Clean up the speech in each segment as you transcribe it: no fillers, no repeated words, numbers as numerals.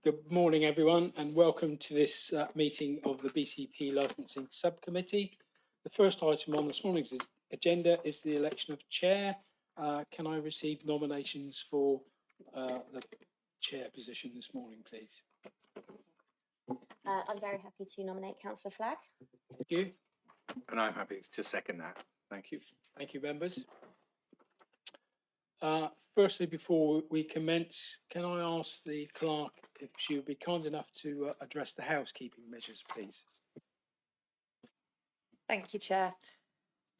Good morning, everyone, and welcome to this meeting of the BCP Licensing Subcommittee. The first item on this morning's agenda is the election of chair. Can I receive nominations for the chair position this morning, please? I'm very happy to nominate Councillor Flagg. Thank you. And I'm happy to second that. Thank you. Thank you, members. Firstly, before we commence, can I ask the clerk if she would be kind enough to address the housekeeping measures, please? Thank you, Chair.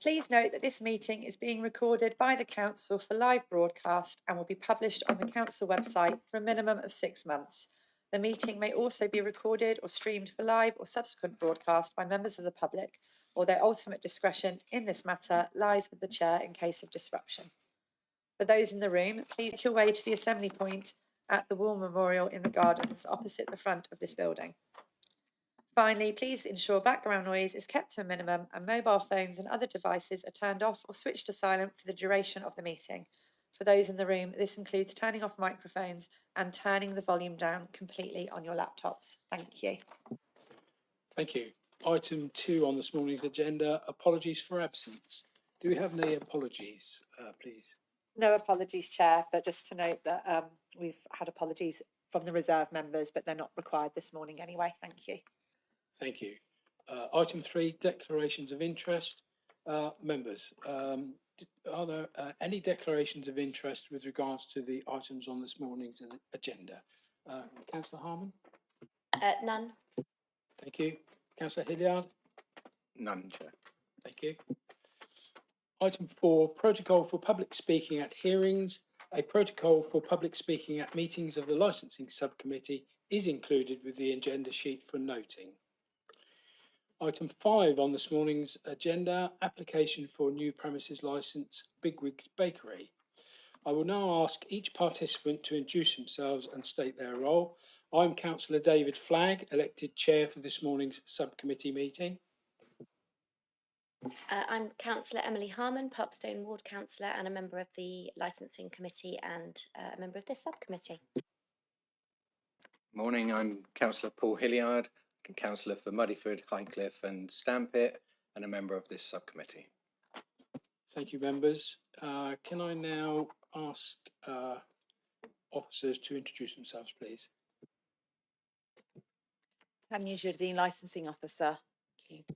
Please note that this meeting is being recorded by the Council for live broadcast and will be published on the Council website for a minimum of 6 months. The meeting may also be recorded or streamed for live or subsequent broadcast by members of the public, or their ultimate discretion in this matter lies with the Chair in case of disruption. For those in the room, please make your way to the assembly point at the War Memorial in the gardens opposite the front of this building. Finally, please ensure background noise is kept to a minimum and mobile phones and other devices are turned off or switched to silent for the duration of the meeting. For those in the room, this includes turning off microphones and turning the volume down completely on your laptops. Thank you. Thank you. Item 2 on this morning's agenda, apologies for absence. Do we have any apologies, please? No apologies, Chair, but just to note that we've had apologies from the reserve members, but they're not required this morning anyway. Thank you. Thank you. Item 3, declarations of interest. Members, are there any declarations of interest with regards to the items on this morning's agenda? Councillor Harman? None. Thank you. Councillor Hilliard? None, Chair. Thank you. Item 4, protocol for public speaking at hearings. A protocol for public speaking at meetings of the Licensing Subcommittee is included with the agenda sheet for noting. Item 5 on this morning's agenda, application for new premises licence, Bigwigs Bakery. I will now ask each participant to introduce themselves and state their role. I'm Councillor David Flagg, elected chair for this morning's subcommittee meeting. I'm Councillor Emily Harman, Parkstone Ward Councillor and a member of the Licensing Committee and a member of this subcommittee. Morning, I'm Councillor Paul Hilliard, Councillor for Muddyford, Highcliffe and Stampit and a member of this subcommittee. Thank you, members. Can I now ask officers to introduce themselves, please? Tanya Jardine, Licensing Officer. Thank you.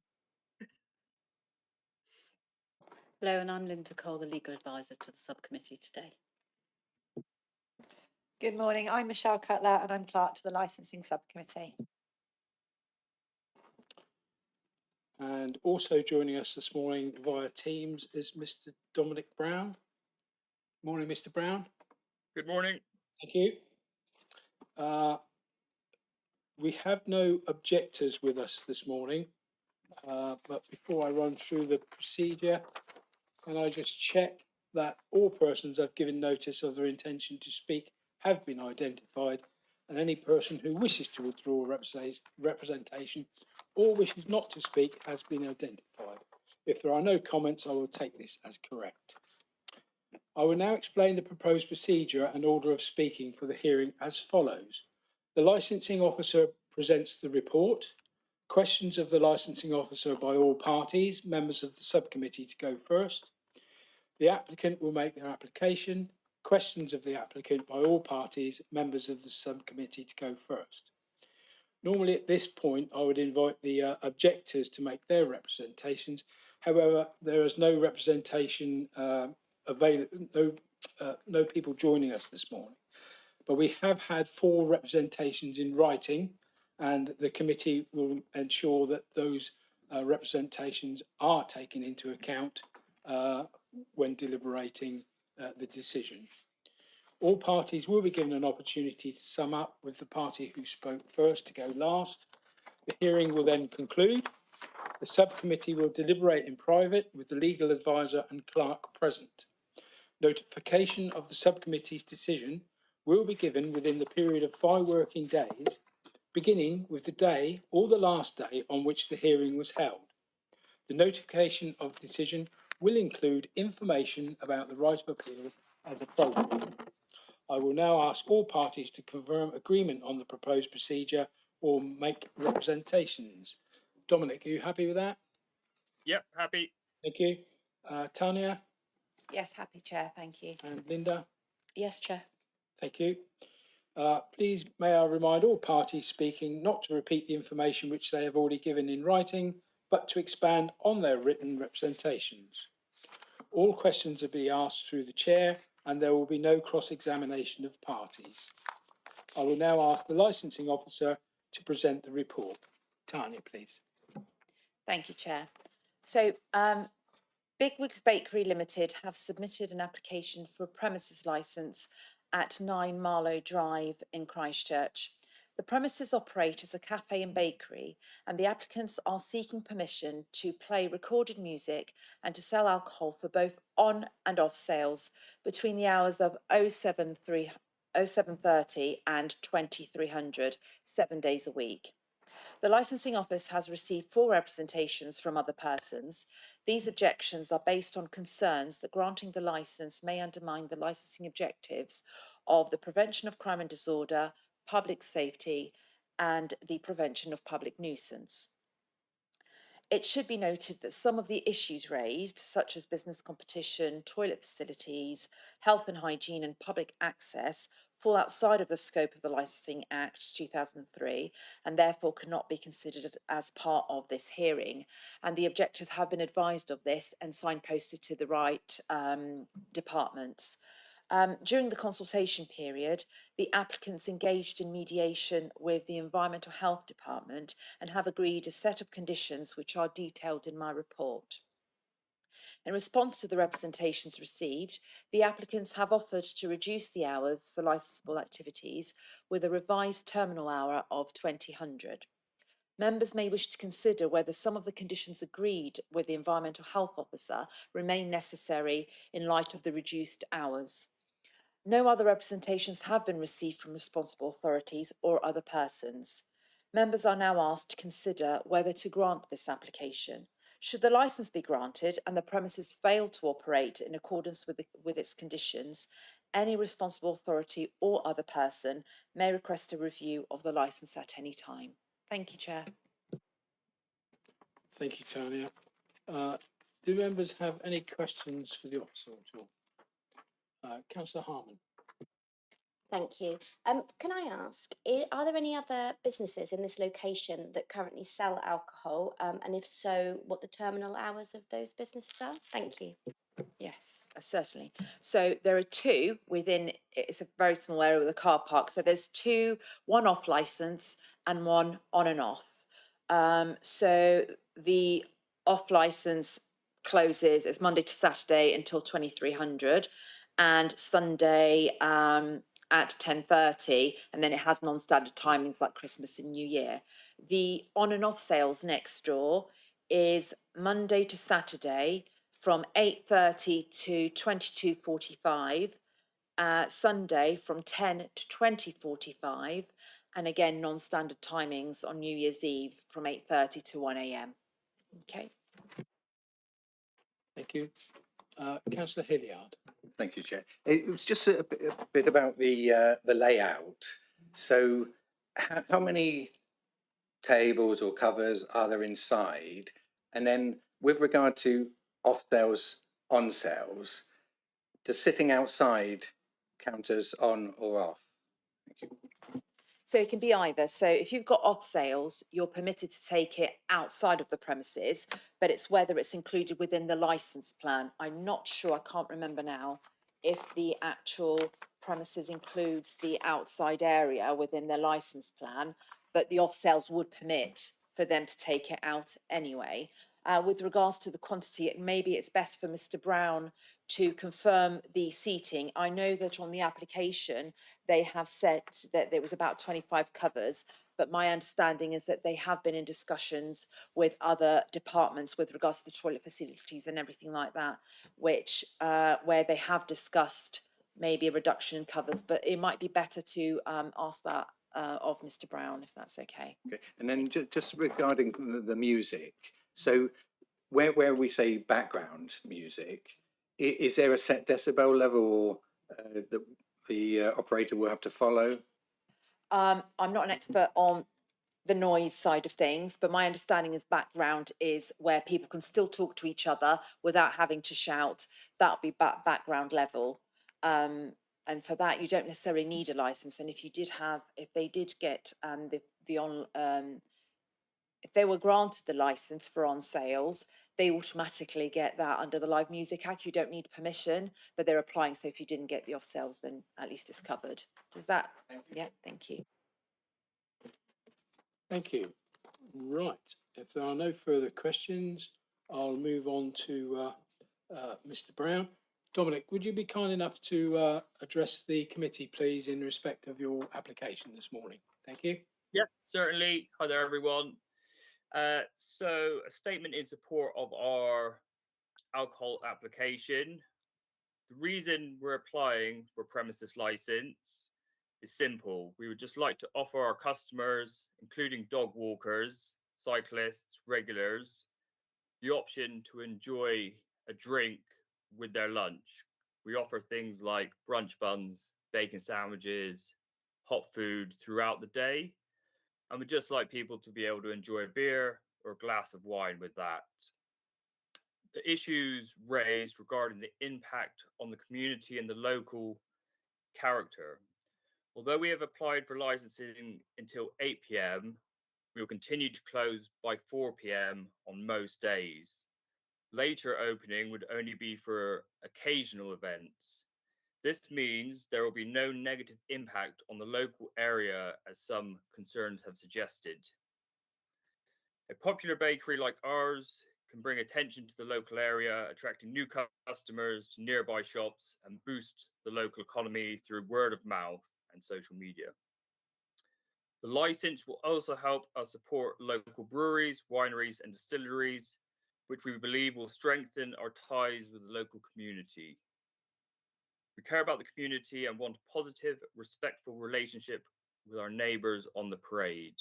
Hello, and I'm Linda Cole, the Legal Advisor to the subcommittee today. Good morning. I'm Michelle Cutler and I'm Clerk to the Licensing Subcommittee. And also joining us this morning via Teams is Mr. Dominic Brown. Morning, Mr. Brown. Good morning. Thank you. We have no objectors with us this morning, but before I run through the procedure, can I just check that all persons have given notice of their intention to speak have been identified, and any person who wishes to withdraw representation or wishes not to speak has been identified. If there are no comments, I will take this as correct. I will now explain the proposed procedure and order of speaking for the hearing as follows. The licensing officer presents the report. Questions of the licensing officer by all parties, members of the subcommittee to go first. The applicant will make their application. Questions of the applicant by all parties, members of the subcommittee to go first. Normally at this point, I would invite the objectors to make their representations. However, there is no representation available, no people joining us this morning. But we have had 4 representations in writing, and the committee will ensure that those representations are taken into account when deliberating the decision. All parties will be given an opportunity to sum up, with the party who spoke first to go last. The hearing will then conclude. The subcommittee will deliberate in private with the legal advisor and clerk present. Notification of the subcommittee's decision will be given within the period of 5 working days, beginning with the day or the last day on which the hearing was held. The notification of decision will include information about the right of appeal as appropriate. I will now ask all parties to confirm agreement on the proposed procedure or make representations. Dominic, are you happy with that? Yep, happy. Thank you. Tanya Yes, happy Chair, thank you. and Linda? Yes, Chair. Thank you. Please may I remind all parties speaking not to repeat the information which they have already given in writing, but to expand on their written representations. All questions will be asked through the chair and there will be no cross-examination of parties. I will now ask the licensing officer to present the report. Tanya, please. Thank you, Chair. So, Bigwigs Bakery Limited have submitted an application for a premises licence at 9 Marlow Drive in Christchurch. The premises operate as a cafe and bakery, and the applicants are seeking permission to play recorded music and to sell alcohol for both on and off sales between the hours of 07:30 and 2300, 7 days a week. The licensing office has received 4 representations from other persons. These objections are based on concerns that granting the licence may undermine the licensing objectives of the prevention of crime and disorder, public safety, and the prevention of public nuisance. It should be noted that some of the issues raised, such as business competition, toilet facilities, health and hygiene, and public access, fall outside of the scope of the Licensing Act 2003 and therefore cannot be considered as part of this hearing. And the objectors have been advised of this and signposted to the right departments. During the consultation period, the applicants engaged in mediation with the Environmental Health Department and have agreed a set of conditions which are detailed in my report. In response to the representations received, the applicants have offered to reduce the hours for licensable activities with a revised terminal hour of 2000. Members may wish to consider whether some of the conditions agreed with the Environmental Health Officer remain necessary in light of the reduced hours. No other representations have been received from responsible authorities or other persons. Members are now asked to consider whether to grant this application. Should the licence be granted and the premises fail to operate in accordance with its conditions, any responsible authority or other person may request a review of the licence at any time. Thank you, Chair. Thank you, Tanya. Do members have any questions for the officer at all? Councillor Harman. Thank you. Can I ask, are there any other businesses in this location that currently sell alcohol? And if so, what the terminal hours of those businesses are? Thank you. Yes, certainly. So there are 2 within, it's a very small area with a car park. So there's 2, one off licence and one on and off. So the off licence closes, it's Monday to Saturday until 2300 and Sunday at 10:30, and then it has non-standard timings like Christmas and New Year. The on and off sales next door is Monday to Saturday from 8:30 to 22:45, Sunday from 10 to 20:45, and again non-standard timings on New Year's Eve from 8:30 to 1 a.m. Okay. Thank you. Councillor Hilliard. Thank you, Chair. It was just a bit about the layout. So how many tables or covers are there inside? And then with regard to off sales, on sales, does sitting outside count as on or off? Thank you. So it can be either. So if you've got off sales, you're permitted to take it outside of the premises, but it's whether it's included within the licence plan. I'm not sure, I can't remember now, if the actual premises includes the outside area within their licence plan, but the off sales would permit for them to take it out anyway. With regards to the quantity, maybe it's best for Mr. Brown to confirm the seating. I know that on the application, they have said that there was about 25 covers, but my understanding is that they have been in discussions with other departments with regards to the toilet facilities and everything like that, which where they have discussed maybe a reduction in covers, but it might be better to ask that of Mr. Brown, if that's okay. Okay. And then just regarding the music, so where we say background music, is there a set decibel level that the operator will have to follow? I'm not an expert on the noise side of things, but my understanding is background is where people can still talk to each other without having to shout. That'll be background level. And for that, you don't necessarily need a license. And if they did get if they were granted the license for on sales, they automatically get that under the Live Music Act. You don't need permission, but they're applying. So if you didn't get the off sales, then at least it's covered. Does that? Yeah, thank you. Thank you. Right, if there are no further questions, I'll move on to Mr. Brown. Dominic, would you be kind enough to address the committee, please, in respect of your application this morning? Thank you. Yeah, certainly. Hi there, everyone. So a statement in support of our alcohol application. The reason we're applying for premises license is simple. We would just like to offer our customers, including dog walkers, cyclists, regulars, the option to enjoy a drink with their lunch. We offer things like brunch buns, bacon sandwiches, hot food throughout the day. And we'd just like people to be able to enjoy a beer or a glass of wine with that. The issues raised regarding the impact on the community and the local character. Although we have applied for licensing until 8 p.m, we will continue to close by 4 p.m. on most days. Later opening would only be for occasional events. This means there will be no negative impact on the local area, as some concerns have suggested. A popular bakery like ours can bring attention to the local area, attracting new customers to nearby shops and boost the local economy through word of mouth and social media. The license will also help us support local breweries, wineries and distilleries, which we believe will strengthen our ties with the local community. We care about the community and want a positive, respectful relationship with our neighbours on the parade.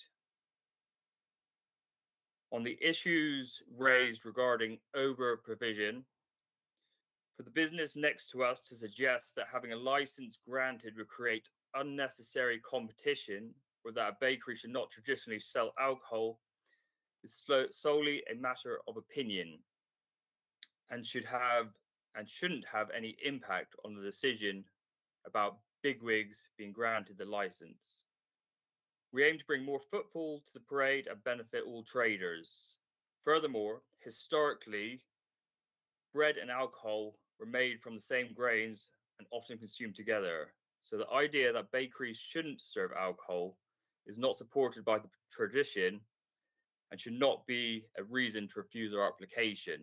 On the issues raised regarding over provision, for the business next to us to suggest that having a license granted would create unnecessary competition, or that a bakery should not traditionally sell alcohol, is solely a matter of opinion and shouldn't have any impact on the decision about bigwigs being granted the license. We aim to bring more footfall to the parade and benefit all traders. Furthermore, historically, bread and alcohol were made from the same grains and often consumed together. So the idea that bakeries shouldn't serve alcohol is not supported by the tradition and should not be a reason to refuse our application.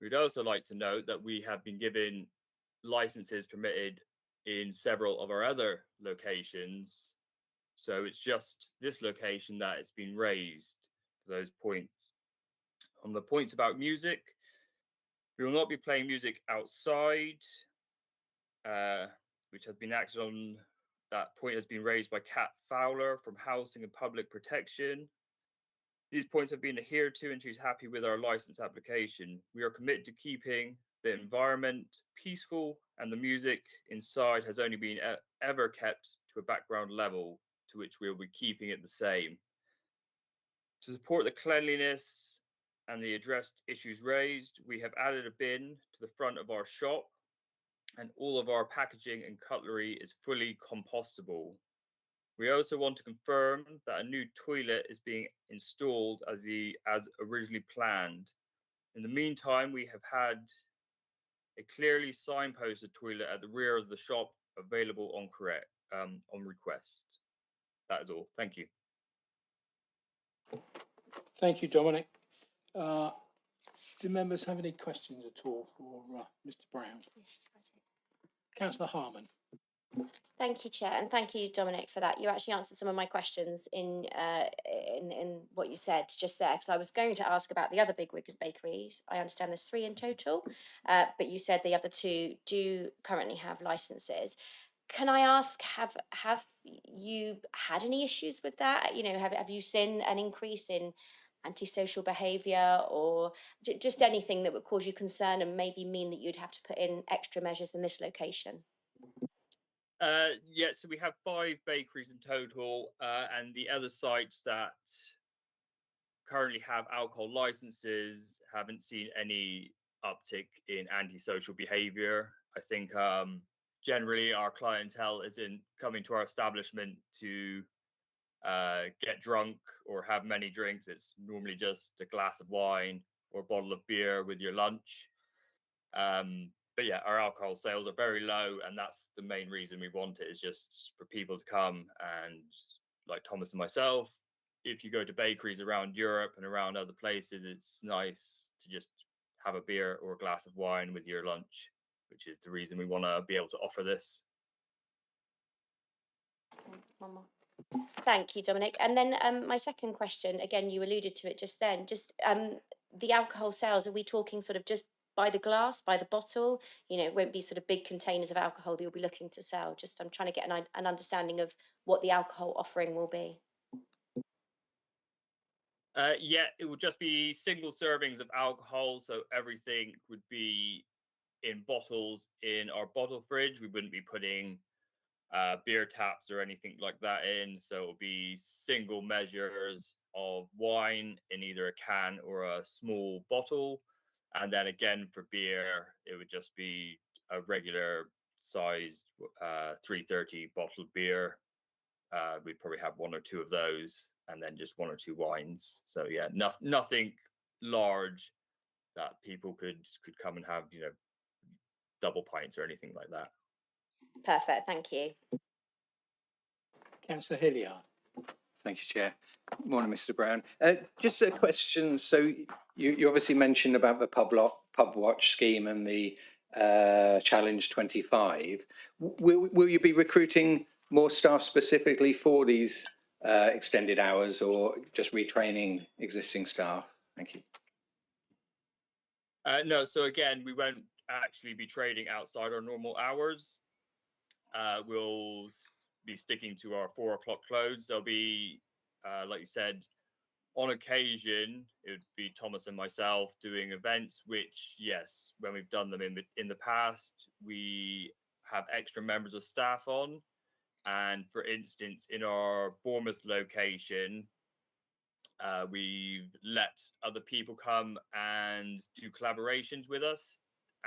We'd also like to note that we have been given licenses permitted in several of our other locations. So it's just this location that it's been raised for those points. On the points about music, we will not be playing music outside, which has been acted on. That point has been raised by Kat Fowler from Housing and Public Protection. These points have been adhered to and she's happy with our license application. We are committed to keeping the environment peaceful and the music inside has only been ever kept to a background level, to which we will be keeping it the same. To support the cleanliness and the addressed issues raised, we have added a bin to the front of our shop and all of our packaging and cutlery is fully compostable. We also want to confirm that a new toilet is being installed as originally planned. In the meantime, we have had a clearly signposted toilet at the rear of the shop available on request. That is all. Thank you. Thank you, Dominic. Do members have any questions at all for Mr. Brown? Councillor Harman. Thank you, Chair, and thank you, Dominic, for that. You actually answered some of my questions in what you said just there, because I was going to ask about the other bigwigs bakeries. I understand there's 3 in total, but you said the other 2 do currently have licenses. Can I ask, have you had any issues with that? You know, have you seen an increase in antisocial behaviour or just anything that would cause you concern and maybe mean that you'd have to put in extra measures in this location? Yeah, so we have 5 bakeries in total, and the other sites that currently have alcohol licenses haven't seen any uptick in antisocial behavior. I think generally our clientele isn't coming to our establishment to get drunk or have many drinks. It's normally just a glass of wine or a bottle of beer with your lunch. But yeah, our alcohol sales are very low, and that's the main reason we want it, is just for people to come and, like Thomas and myself, if you go to bakeries around Europe and around other places, it's nice to just have a beer or a glass of wine with your lunch, which is the reason we want to be able to offer this. One more. Thank you, Dominic. And then my second question, again, you alluded to it just then, just the alcohol sales, are we talking sort of just by the glass, by the bottle? You know, it won't be sort of big containers of alcohol that you'll be looking to sell. Just I'm trying to get an understanding of what the alcohol offering will be. Yeah, it would just be single servings of alcohol. So everything would be in bottles in our bottle fridge. We wouldn't be putting beer taps or anything like that in. So it will be single measures of wine in either a can or a small bottle. And then again, for beer, it would just be a regular sized 330 bottle beer. We'd probably have 1 or 2 of those, and then just 1 or 2 wines. So yeah, nothing large that people could come and have, you know, double pints or anything like that. Perfect, thank you. Councillor Hilliard. Thank you, Chair. Morning, Mr. Brown. Just a question. So you obviously mentioned about the pub watch scheme and the Challenge 25. Will you be recruiting more staff specifically for these extended hours, or just retraining existing staff? Thank you. No, so again, we won't actually be trading outside our normal hours. We'll be sticking to our 4 o'clock close. There'll be, like you said, on occasion, it would be Thomas and myself doing events, which, yes, when we've done them in the past, we have extra members of staff on. And for instance, in our Bournemouth location, we've let other people come and do collaborations with us.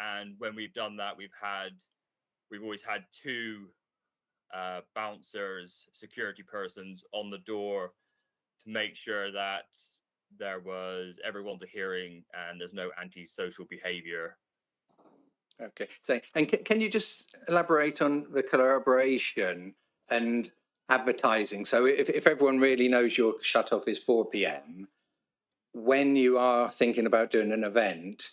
And when we've done that, we've always had 2 bouncers, security persons on the door to make sure that everyone's a hearing and there's no antisocial behaviour. Okay, thanks. And can you just elaborate on the collaboration and advertising? So if everyone really knows your shut-off is 4 p.m, when you are thinking about doing an event,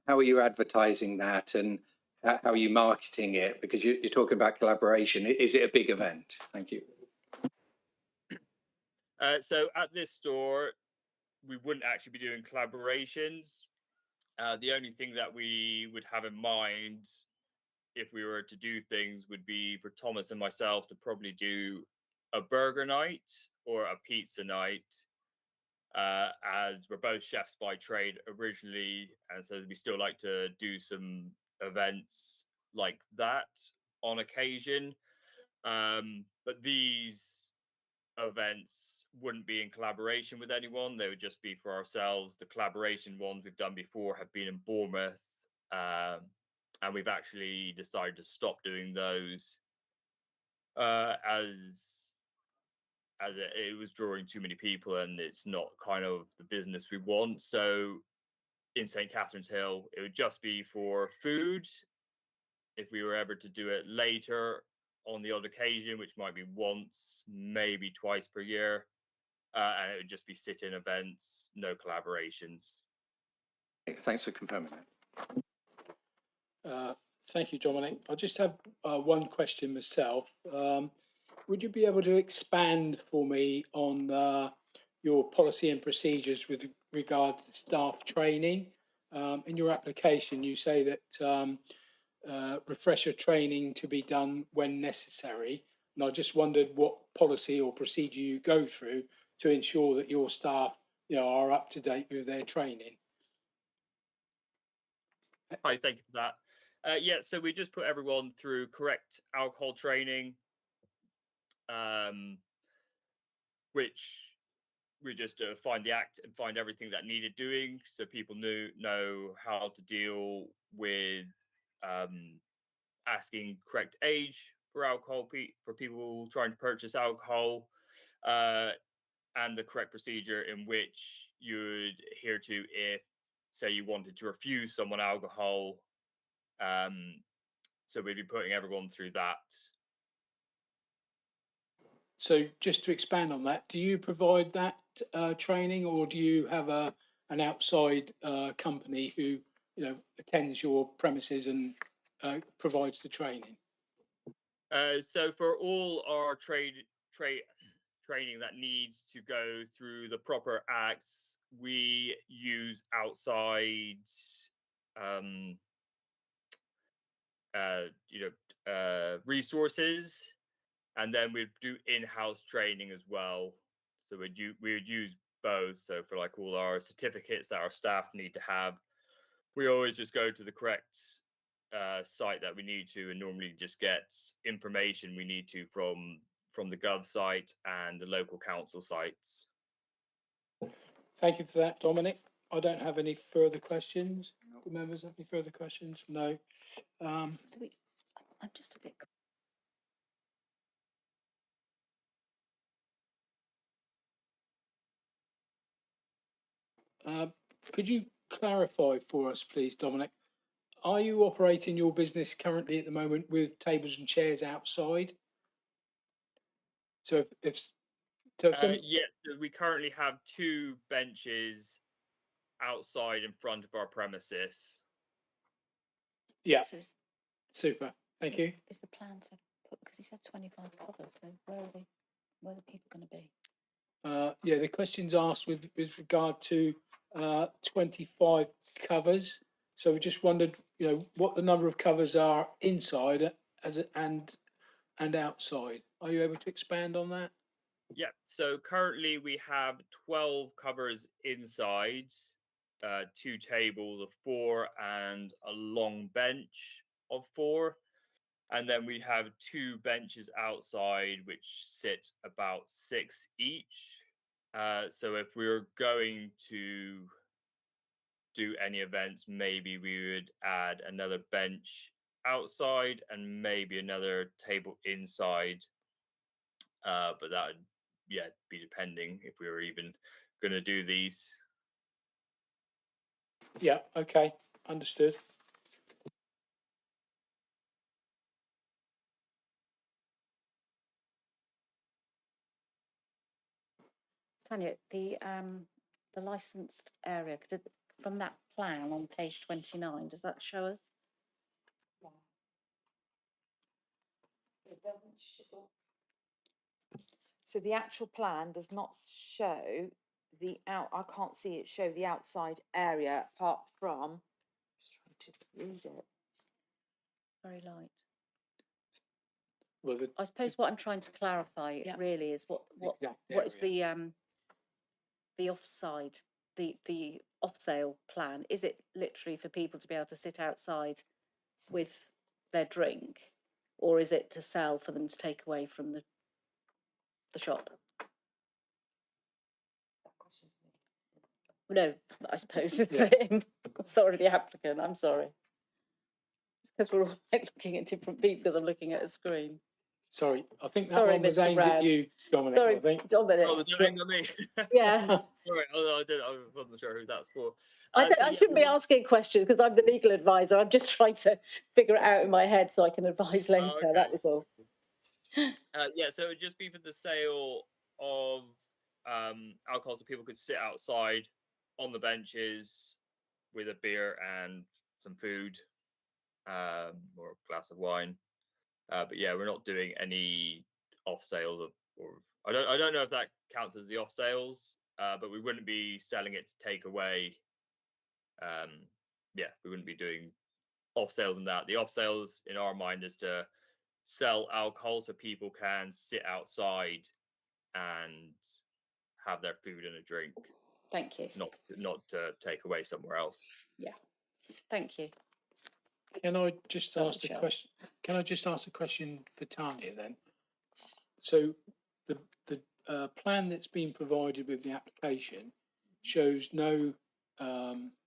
how are you advertising that, and how are you marketing it? Because you're talking about collaboration. Is it a big event? Thank you. So at this store, we wouldn't actually be doing collaborations. The only thing that we would have in mind if we were to do things would be for Thomas and myself to probably do a burger night or a pizza night, as we're both chefs by trade originally, and so we still like to do some events like that on occasion. But these events wouldn't be in collaboration with anyone. They would just be for ourselves. The collaboration ones we've done before have been in Bournemouth, and we've actually decided to stop doing those as it was drawing too many people, and it's not kind of the business we want. So in St. Catherine's Hill, it would just be for food. If we were ever to do it later on the odd occasion, which might be once, maybe twice per year, and it would just be sit-in events, no collaborations. Thanks for confirming that. Thank you, Dominic. I just have one question myself. Would you be able to expand for me on your policy and procedures with regard to staff training? In your application, you say that refresher training to be done when necessary. And I just wondered what policy or procedure you go through to ensure that your staff, you know, are up to date with their training. Hi, thank you for that. Yeah, so we just put everyone through correct alcohol training, which we just find the act and find everything that needed doing, so people know how to deal with asking correct age for alcohol for people trying to purchase alcohol, and the correct procedure in which you'd adhere to if, say, you wanted to refuse someone alcohol. So we'd be putting everyone through that. So just to expand on that, do you provide that training, or do you have an outside company who attends your premises and provides the training? So for all our training that needs to go through the proper acts, we use outside resources, and then we'd do in-house training as well. So we would use both. So for like all our certificates that our staff need to have, we always just go to the correct site that we need to, and normally just get information we need to from the Gov site and the local council sites. Thank you for that, Dominic. I don't have any further questions. Do members have any further questions? No. I'm just a bit. Could you clarify for us, please, Dominic? Are you operating your business currently at the moment with tables and chairs outside? So if Yes, so we currently have 2 benches outside in front of our premises. Yeah, So super. Thank you. Is the plan to put, because he said 25 covers, so where are the people going to be? Yeah, the question's asked with regard to 25 covers. So we just wondered, what the number of covers are inside and outside. Are you able to expand on that? Yeah, so currently we have 12 covers inside, 2 tables of 4 and a long bench of 4. And then we have 2 benches outside, which sit about 6 each. So if we were going to do any events, maybe we would add another bench outside and maybe another table inside. But that would, be depending if we were even going to do these. Yeah, okay, understood. Tanya, the licensed area, from that plan on page 29, does that show us? It doesn't show. So the actual plan does not show I can't see it show the outside area apart from, just trying to read it. Very light. Well, I suppose what I'm trying to clarify really is what is the offside, the off sale plan? Is it literally for people to be able to sit outside with their drink, or is it to sell for them to take away from the shop? No, I suppose it's for him. Sorry, the applicant. I'm sorry. It's because we're all looking at different people because I'm looking at a screen. Sorry, I think that Sorry, one was Mr. aimed at Brad. you, Dominic. Sorry, I think. Dominic. Oh, was it aimed at me? Yeah. Sorry, I wasn't sure who that's for. I shouldn't be asking questions because I'm the legal advisor. I'm just trying to figure it out in my head so I can advise later. Okay. That was all. Yeah, so it would just be for the sale of alcohol, so people could sit outside on the benches with a beer and some food, or a glass of wine. But yeah, we're not doing any off sales or I don't know if that counts as the off sales, but we wouldn't be selling it to take away. Yeah, we wouldn't be doing off sales in that. The off sales in our mind is to sell alcohol so people can sit outside and have their food and a drink. Thank you. Not to take away somewhere else. Yeah. Thank you. Can I just Sorry, ask the Michelle. question? Can I just ask a question for Tanya then? So the plan that's been provided with the application shows no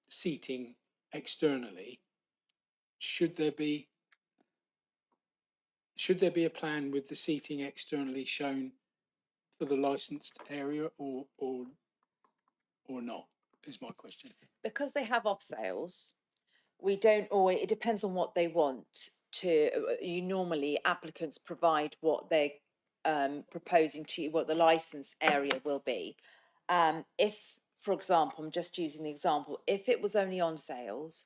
seating externally. Should there be a plan with the seating externally shown for the licensed area or not? Is my question. Because they have off sales, we don't always, it depends on what they want to, you normally applicants provide what they're proposing to you, what the license area will be. If, for example, I'm just using the example, if it was only on sales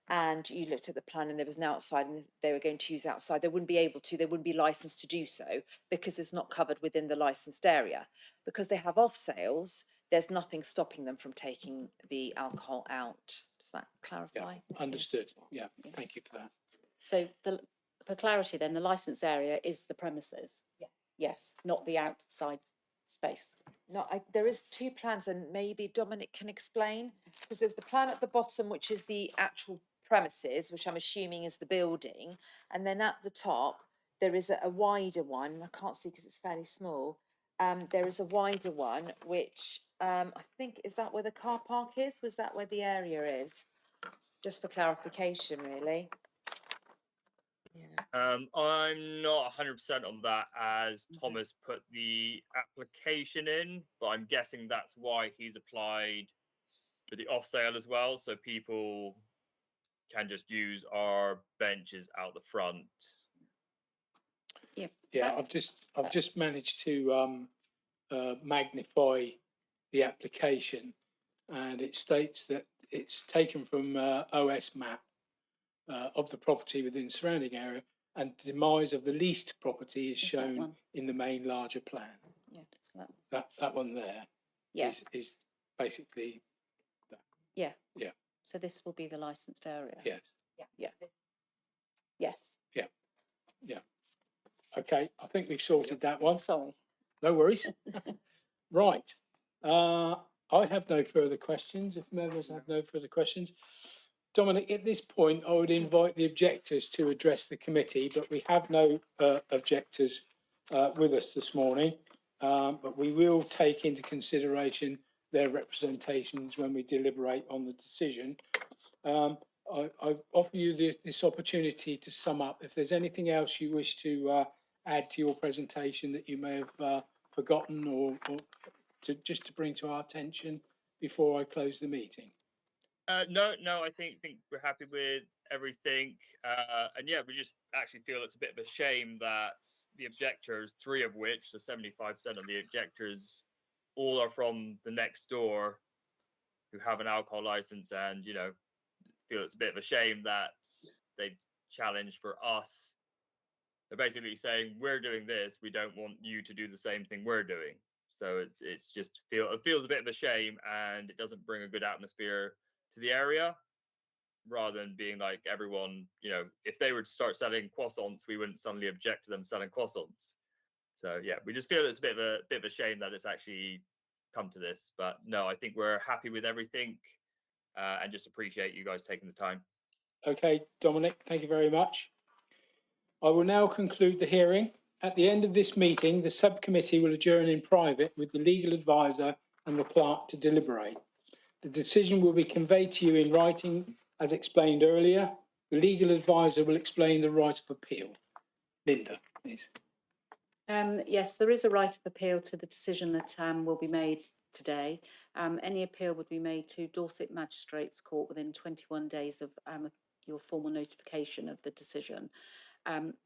and you looked at the plan and there was an outside and they were going to use outside, they wouldn't be able to, they wouldn't be licensed to do so because it's not covered within the licensed area. Because they have off sales, there's nothing stopping them from taking the alcohol out. Does that clarify? Yeah, understood. Yeah, thank you for that. So for clarity then, the licence area is the premises? Yes. Yes, not the outside space. No, there is two plans and maybe Dominic can explain, because there's the plan at the bottom, which is the actual premises, which I'm assuming is the building. And then at the top, there is a wider one. I can't see because it's fairly small. There is a wider one, which I think, is that where the car park is? Was that where the area is? Just for clarification, really. Yeah. I'm not 100% on that, as Thomas put the application in, but I'm guessing that's why he's applied for the off sale as well, so people can just use our benches out the front. Yeah. Yeah, I've just managed to magnify the application, and it states that it's taken from OS map of the property within the surrounding area, and the demise of the leased property is shown in the main larger plan. Yeah, so that one there is basically that. Yeah. Yeah. So this will be the licensed area? Yes. Yeah. Yes. Yeah. Yeah. Okay, I think we've sorted that one. Sorry. No worries. Right. I have no further questions. If members have no further questions, Dominic, at this point, I would invite the objectors to address the committee, but we have no objectors with us this morning. But we will take into consideration their representations when we deliberate on the decision. I offer you this opportunity to sum up. If there's anything else you wish to add to your presentation that you may have forgotten or just to bring to our attention before I close the meeting. No, I think we're happy with everything. And yeah, we just actually feel it's a bit of a shame that the objectors, 3 of which, so 75% of the objectors, all are from the next door who have an alcohol license, and, you know, feel it's a bit of a shame that they challenged for us. They're basically saying, we're doing this, we don't want you to do the same thing we're doing. So it's just it feels a bit of a shame, and it doesn't bring a good atmosphere to the area, rather than being like everyone, you know, if they were to start selling croissants, we wouldn't suddenly object to them selling croissants. So yeah, we just feel it's a bit of a shame that it's actually come to this. But no, I think we're happy with everything, and just appreciate you guys taking the time. Okay, Dominic, thank you very much. I will now conclude the hearing. At the end of this meeting, the subcommittee will adjourn in private with the legal advisor and the clerk to deliberate. The decision will be conveyed to you in writing, as explained earlier. The legal advisor will explain the right of appeal. Linda, please. Yes, there is a right of appeal to the decision that will be made today. Any appeal would be made to Dorset Magistrates Court within 21 days of your formal notification of the decision.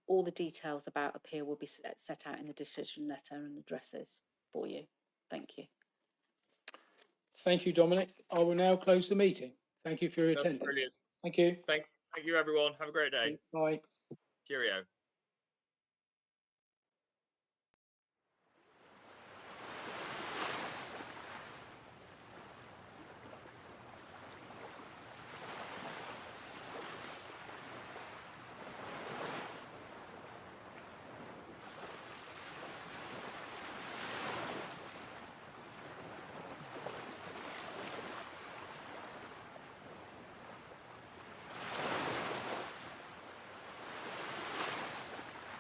All the details about appeal will be set out in the decision letter and addresses for you. Thank you. Thank you, Dominic. I will now close the meeting. Thank you for your That's attendance. brilliant. Thank you. Thank you, everyone. Have a great day. Bye. Cheerio.